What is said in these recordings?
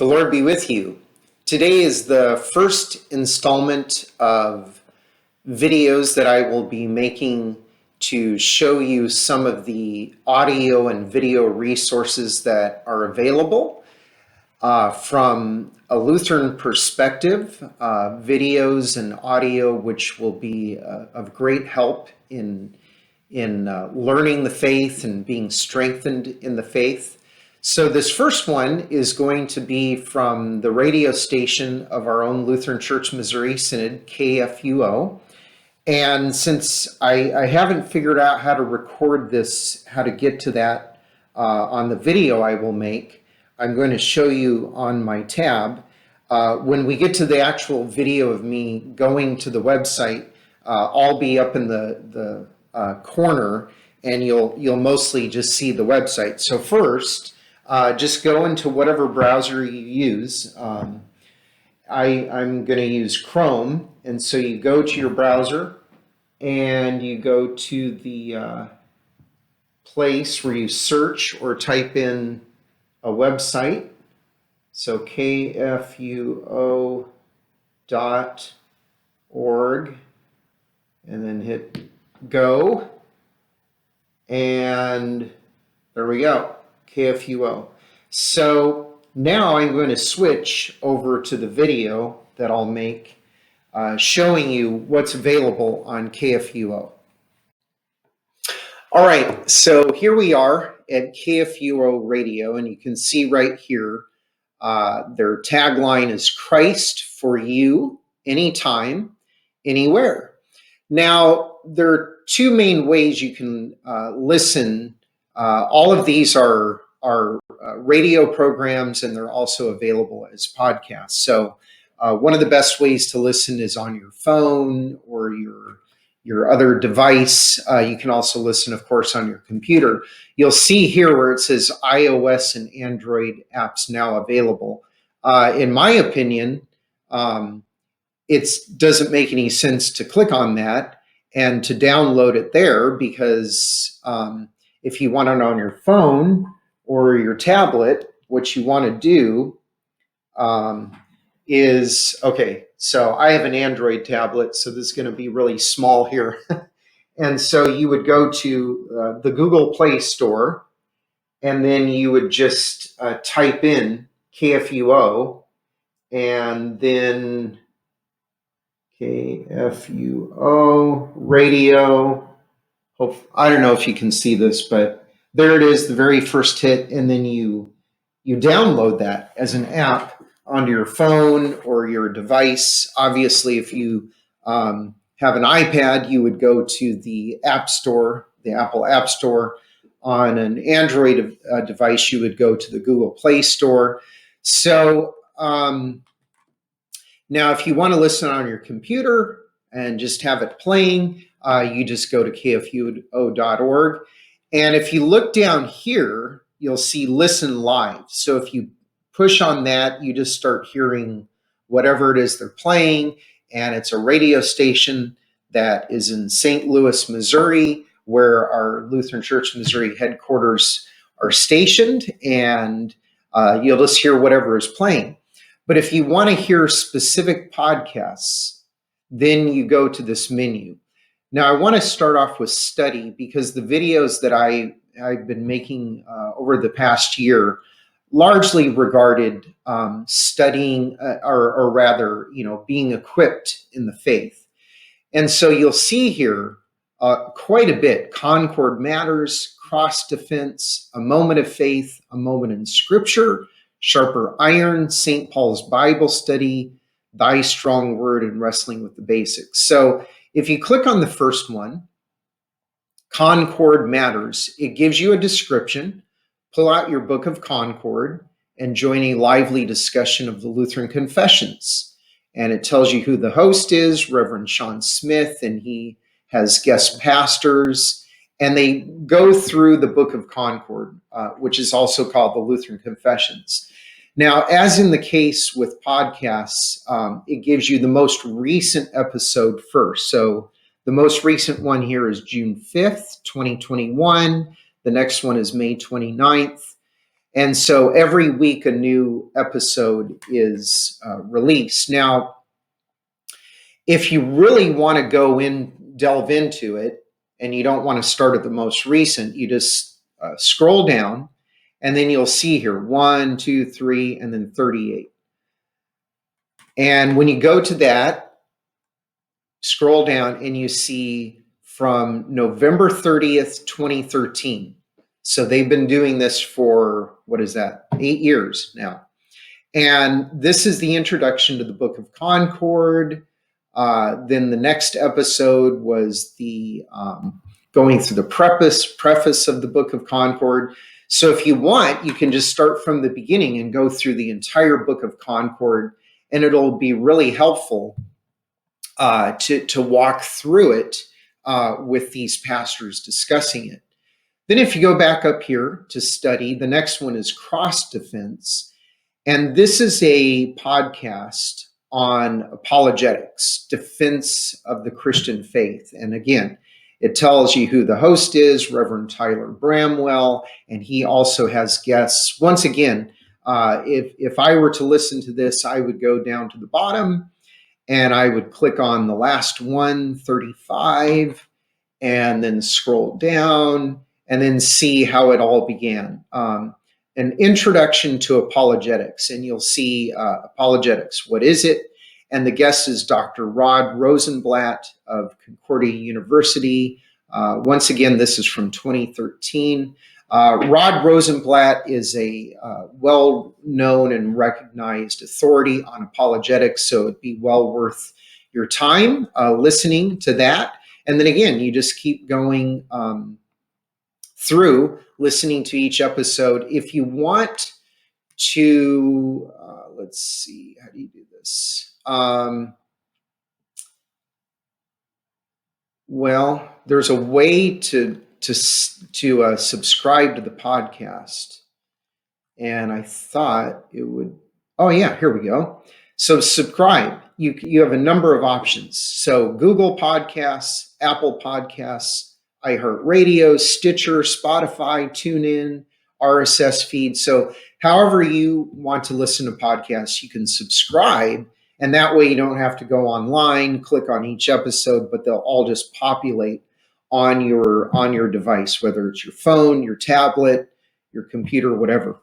The Lord be with you. Today is the first installment of videos that I will be making to show you some of the audio and video resources that are available from a Lutheran perspective, videos and audio which will be of great help in learning the faith and being strengthened in the faith. So this first one is going to be from the radio station of our own Lutheran Church Missouri Synod, KFUO. And since I haven't figured out how to record this, how to get to that on the video I will make, I'm going to show you on my tab. When we get to the actual video of me going to the website, I'll be up in the corner, and you'll mostly just see the website. So first, just go into whatever browser you use. I'm going to use Chrome, and so you go to your browser and you go to the place where you search or type in a website. So KFUO.org, and then hit go, and there we go, KFUO. So now I'm going to switch over to the video that I'll make showing you what's available on KFUO. All right, so here we are at KFUO Radio, and you can see right here their tagline is Christ for you, anytime, anywhere. Now, there are two main ways you can listen. All of these are radio programs, and they're also available as podcasts. So one of the best ways to listen is on your phone or your other device. You can also listen, of course, on your computer. You'll see here where it says iOS and Android apps now available. In my opinion, it doesn't make any sense to click on that and to download it there, because if you want it on your phone or your tablet, what you want to do is, okay, so I have an Android tablet, so this is going to be really small here. And so you would go to the Google Play Store, and then you would just type in KFUO, and then KFUO Radio. I don't know if you can see this, but there it is, the very first hit, and then you download that as an app onto your phone or your device. Obviously, if you have an iPad, you would go to the App Store, the Apple App Store. On an Android device, you would go to the Google Play Store. So now if you want to listen on your computer and just have it playing, you just go to KFUO.org. And if you look down here, you'll see Listen Live. So if you push on that, you just start hearing whatever it is they're playing. And it's a radio station that is in St. Louis, Missouri, where our Lutheran Church Missouri headquarters are stationed. And you'll just hear whatever is playing. But if you want to hear specific podcasts, then you go to this menu. Now, I want to start off with study, because the videos that I've been making over the past year largely regarded studying, or rather, being equipped in the faith. And so you'll see here quite a bit: Concord Matters, Cross Defense, A Moment of Faith, A Moment in Scripture, Sharper Iron, St. Paul's Bible Study, Thy Strong Word, and Wrestling with the Basics. So if you click on the first one, Concord Matters, it gives you a description. Pull out your Book of Concord and join a lively discussion of the Lutheran confessions. And it tells you who the host is, Reverend Sean Smith, and he has guest pastors. And they go through the Book of Concord, which is also called the Lutheran Confessions. Now, as in the case with podcasts, it gives you the most recent episode first. So the most recent one here is June 5th, 2021. The next one is May 29th. And so every week a new episode is released. Now, if you really want to delve into it, and you don't want to start at the most recent, you just scroll down, and then you'll see here 1, 2, 3, and then 38. And when you go to that, scroll down, and you see from November 30th, 2013. So they've been doing this for, 8 years now. And this is the introduction to the Book of Concord. Then the next episode was the going through the preface of the Book of Concord. So if you want, you can just start from the beginning and go through the entire Book of Concord, and it'll be really helpful to walk through it with these pastors discussing it. Then if you go back up here to study, the next one is Cross Defense. And this is a podcast on apologetics, defense of the Christian faith. And again, it tells you who the host is, Reverend Tyler Bramwell, and he also has guests. Once again, if I were to listen to this, I would go down to the bottom and I would click on the last one, 35, and then scroll down and then see how it all began. An introduction to apologetics, and you'll see apologetics. What is it? And the guest is Dr. Rod Rosenblatt of Concordia University. Once again, this is from 2013. Rod Rosenblatt is a well-known and recognized authority on apologetics, so it'd be well worth your time listening to that. And then again, you just keep going through listening to each episode. If you want to, let's see, how do you do this? Well, there's a way to subscribe to the podcast, and I thought it would. Oh yeah, here we go. So subscribe. You have a number of options. So Google Podcasts, Apple Podcasts, iHeartRadio, Stitcher, Spotify, TuneIn, RSS feed. So however you want to listen to podcasts, you can subscribe. And that way you don't have to go online, click on each episode, but they'll all just populate on your device, whether it's your phone, your tablet, your computer, whatever.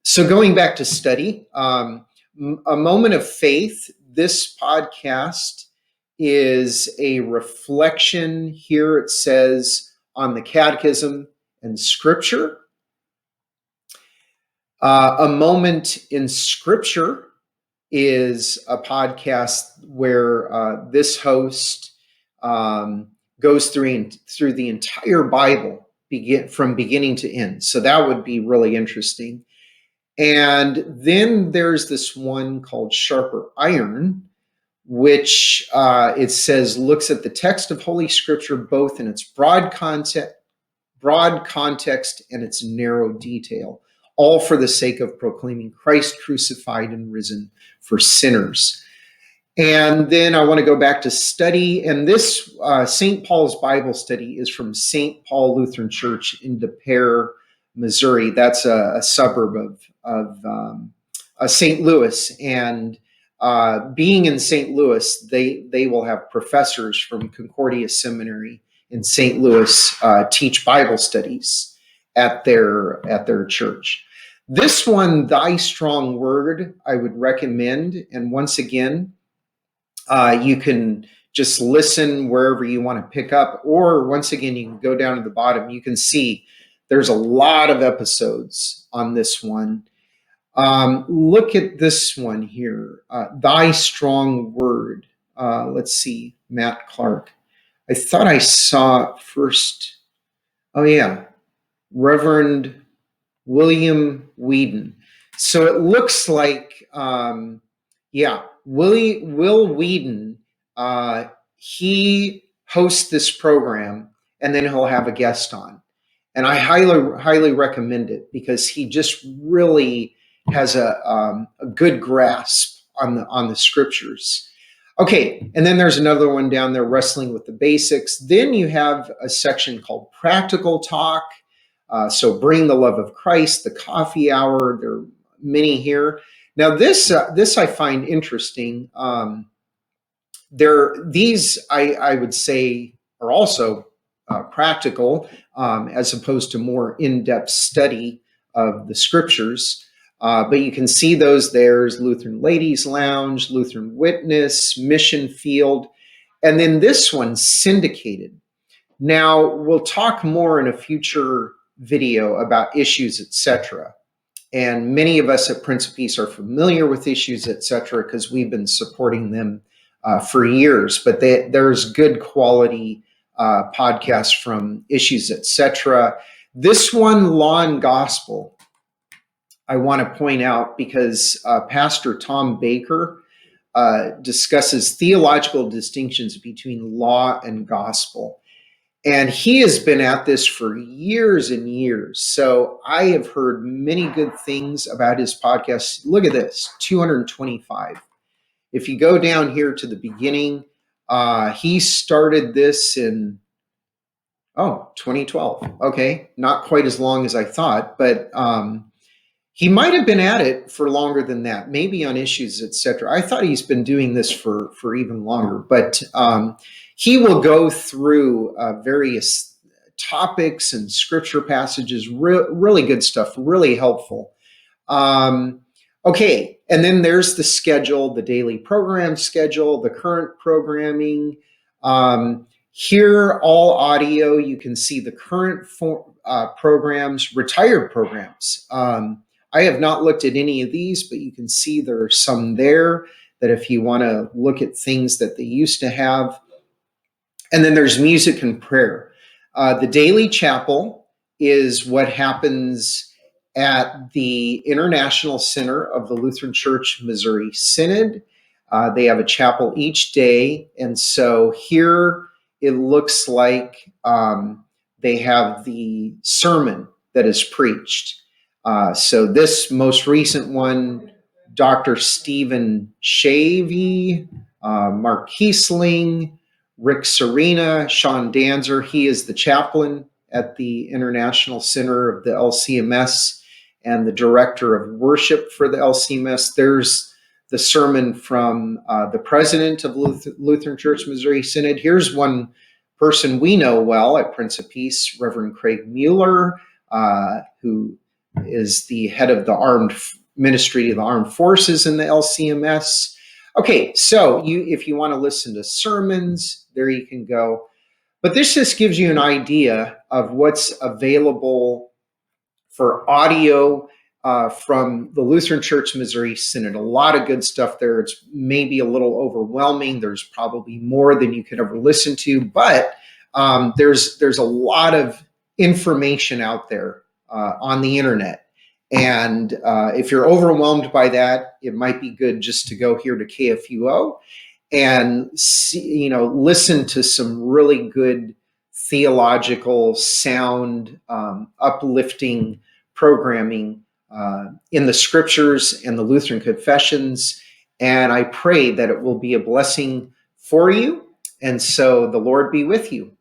So going back to study, A Moment of Faith, this podcast is a reflection, here it says, on the Catechism and Scripture. A Moment in Scripture is a podcast where this host goes through the entire Bible from beginning to end. So that would be really interesting. And then there's this one called Sharper Iron, which it says looks at the text of Holy Scripture both in its broad context and its narrow detail, all for the sake of proclaiming Christ crucified and risen for sinners. And then I want to go back to study, and this St. Paul's Bible study is from St. Paul Lutheran Church in Des Peres, Missouri. That's a suburb of St. Louis, and being in St. Louis, they will have professors from Concordia Seminary in St. Louis teach Bible studies at their church. This one, Thy Strong Word, I would recommend. And once again, you can just listen wherever you want to pick up, or once again, you can go down to the bottom. You can see there's a lot of episodes on this one. Look at this one here, Thy Strong Word. Let's see, Matt Clark. I thought I saw first. Oh yeah, Reverend William Whedon. So it looks like, Will Whedon, he hosts this program, and then he'll have a guest on. And I highly recommend it because he just really has a good grasp on the scriptures. Okay, and then there's another one down there, Wrestling with the Basics. Then you have a section called Practical Talk. So Bring the Love of Christ, the Coffee Hour, there are many here. Now this I find interesting. These I would say are also practical, as opposed to more in-depth study of the scriptures. But you can see those there's Lutheran Ladies Lounge, Lutheran Witness, Mission Field, and then this one, Syndicated. Now, we'll talk more in a future video about Issues, etc. And many of us at Prince of Peace are familiar with Issues, etc., because we've been supporting them for years. But there's good quality podcasts from Issues, etc. This one, Law and Gospel, I want to point out because Pastor Tom Baker discusses theological distinctions between law and gospel. And he has been at this for years and years. So I have heard many good things about his podcast. Look at this, 225. If you go down here to the beginning, he started this in 2012. Okay, not quite as long as I thought, but he might have been at it for longer than that, maybe on Issues, etc. I thought he's been doing this for even longer, but he will go through various topics and scripture passages, really good stuff, really helpful. Okay, and then there's the schedule, the daily program schedule, the current programming. Here, all audio, you can see the current programs, retired programs. I have not looked at any of these, but you can see there are some there that if you want to look at things that they used to have. And then there's music and prayer. The daily chapel is what happens at the International Center of the Lutheran Church Missouri Synod. They have a chapel each day. And so here it looks like they have the sermon that is preached. So this most recent one, Dr. Stephen Shavey, Mark Kiesling, Rick Serena, Sean Danzer. He is the chaplain at the International Center of the LCMS and the director of worship for the LCMS. There's the sermon from the president of Lutheran Church Missouri Synod. Here's one person we know well at Prince of Peace, Reverend Craig Mueller, who is the head of the Ministry of the Armed Forces in the LCMS. Okay, so if you want to listen to sermons, there you can go. But this just gives you an idea of what's available for audio from the Lutheran Church Missouri Synod. A lot of good stuff there. It's maybe a little overwhelming. There's probably more than you could ever listen to, but there's a lot of information out there on the internet. And if you're overwhelmed by that, it might be good just to go here to KFUO and see, listen to some really good theological, sound, uplifting programming in the scriptures and the Lutheran confessions. And I pray that it will be a blessing for you. And so the Lord be with you.